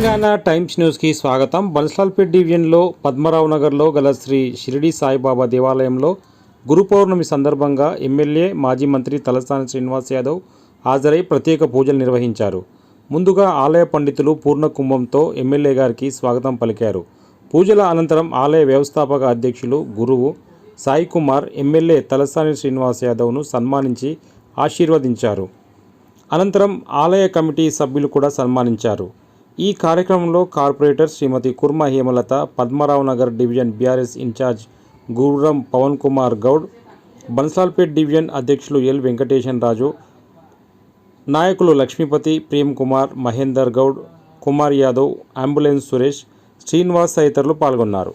Telangana times న్యూస్కి స్వాగతం. బన్సాల్పేట్ డివిజన్లో పద్మరావు నగర్లో గల శ్రీ షిరిడి సాయిబాబా దేవాలయంలో గురు పౌర్ణమి సందర్భంగా ఎమ్మెల్యే మాజీ మంత్రి తలసాని శ్రీనివాస్ యాదవ్ హాజరై ప్రత్యేక పూజలు నిర్వహించారు. ముందుగా ఆలయ పండితులు పూర్ణ కుంభంతో ఎమ్మెల్యే గారికి స్వాగతం పలికారు. పూజల అనంతరం ఆలయ వ్యవస్థాపక అధ్యక్షులు గురువు సాయి కుమార్ ఎమ్మెల్యే తలసాని శ్రీనివాస్ యాదవ్ను సన్మానించి ఆశీర్వదించారు. అనంతరం ఆలయ కమిటీ సభ్యులు కూడా సన్మానించారు. ఈ కార్యక్రమంలో corporator Shrimati Kurma Hemalatha, Padmarao Nagar division BRS incharge Gurram Pavan Kumar Goud, Bansilalpet division అధ్యక్షులు ఎల్ వెంకటేశన్ రాజు, నాయకులు లక్ష్మీపతి, ప్రేమ్ కుమార్, మహేందర్ గౌడ్, కుమార్ యాదవ్, అంబులెన్స్ సురేష్, శ్రీనివాస్ తదితరులు పాల్గొన్నారు.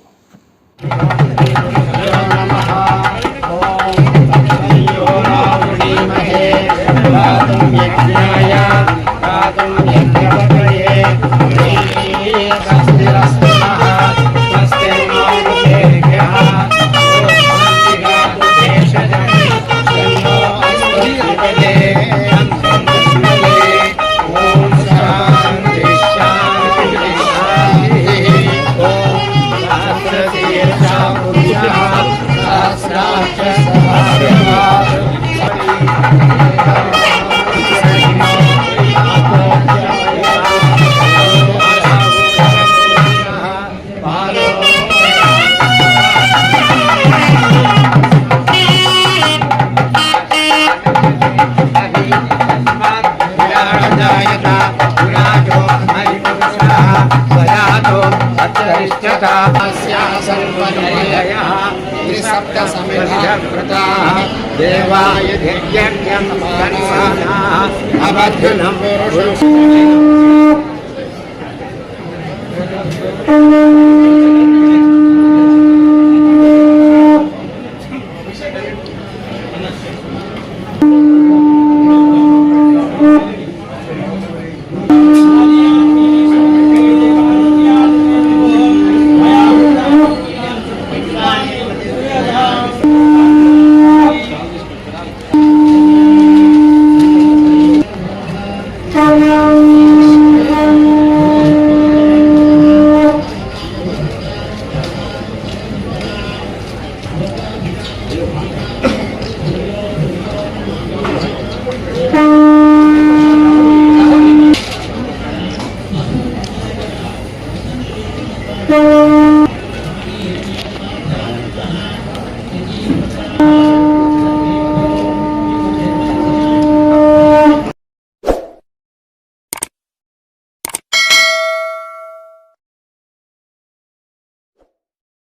देवाय धैर्यं अवधनं पुरुषं